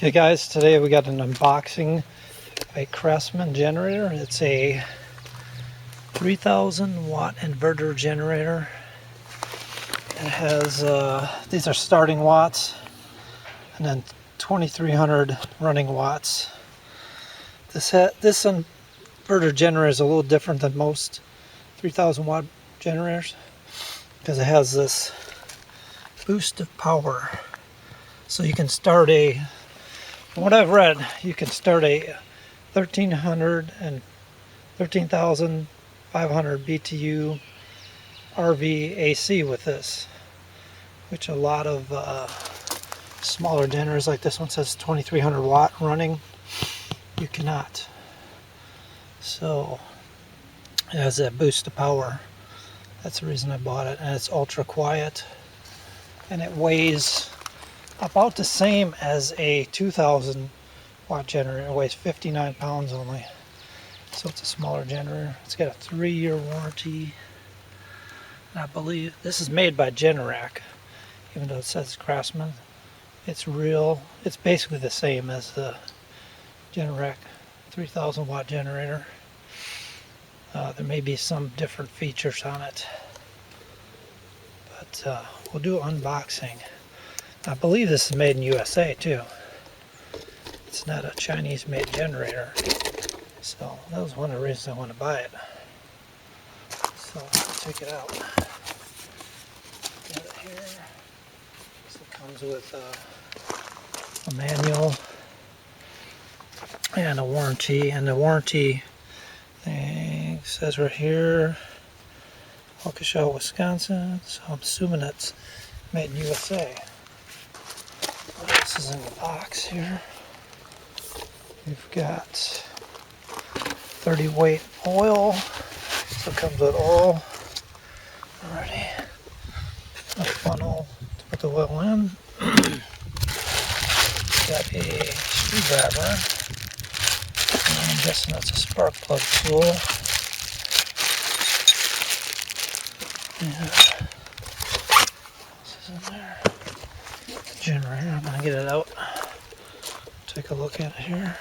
Okay guys, today we got an unboxing of a Craftsman generator. It's a 3000 watt inverter generator. It has, these are starting watts, and then 2300 running watts. This inverter generator is a little different than most 3000 watt generators because it has this boost of power. So you can start from what I've read, you can start a 1300 and 13,500 BTU RV AC with this, which a lot of smaller generators like this one says 2300 watt running, you cannot. So it has that boost of power. That's the reason I bought it, and it's ultra quiet, and it weighs about the same as a 2000 watt generator. It weighs 59 pounds only, so it's a smaller generator. It's got a 3-year warranty. I believe this is made by Generac, even though it says Craftsman. It's basically the same as the Generac 3000 watt generator. There may be some different features on it, but we'll do an unboxing. I believe this is made in USA too. It's not a Chinese made generator. So that was one of the reasons I want to buy it. So let's check it out. Got it here. So it comes with a manual and a warranty. And the warranty thing says right here, Waukesha, Wisconsin. So I'm assuming it's made in USA. What else is in the box here? We've got 30 weight oil. So it comes with oil already. A funnel to put the oil in. Got a screwdriver. And I'm guessing that's a spark plug tool. And this is in there. Generator. I'm going to get it out. Take a look at it here.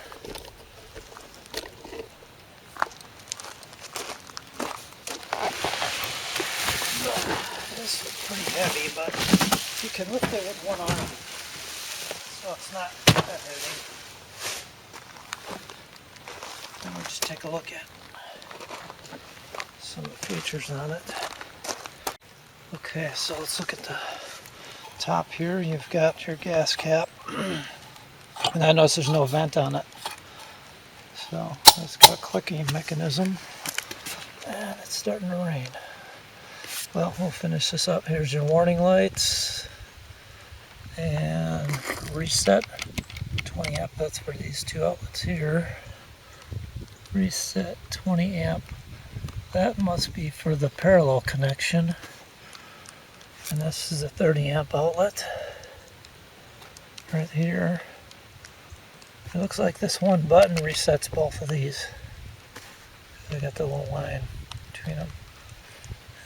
This is pretty heavy, but you can lift it with one arm, so it's not that heavy. And we'll just take a look at some of the features on it. Okay, so let's look at the top here. You've got your gas cap, and I notice there's no vent on it, so it's got a clicking mechanism, and it's starting to rain. Well, we'll finish this up. Here's your warning lights and reset 20 amp. That's for these two outlets here. Reset 20 amp. That must be for the parallel connection. And this is a 30 amp outlet right here. It looks like this one button resets both of these. They got the little line between them.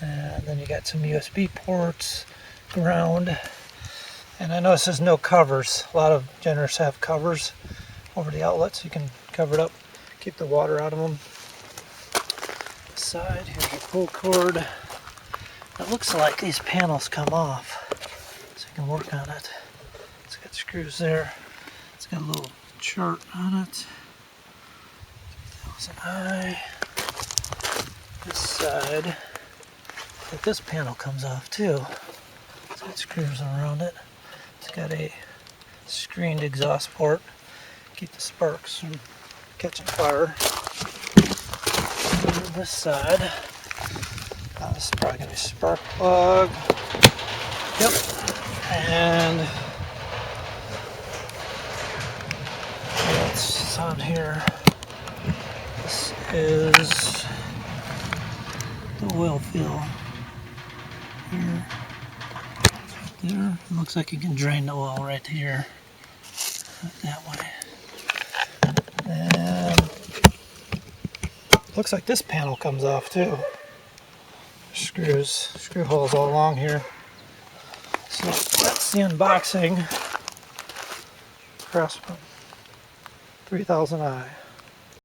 And then you got some USB ports, ground. And I notice there's no covers. A lot of generators have covers over the outlets. You can cover it up, keep the water out of them. Side, here's your pull cord. It looks like these panels come off, so you can work on it. It's got screws there. It's got a little chart on it. 3000i. This side, but this panel comes off too. It's got screws around it. It's got a screened exhaust port. Keep the sparks from catching fire. And this side, this is probably going to be a spark plug. Yep. And what's on here? This is the oil fill here. There. It looks like you can drain the oil right here. That way. And looks like this panel comes off too. Screw holes all along here. So that's the unboxing. Craftsman 3000i.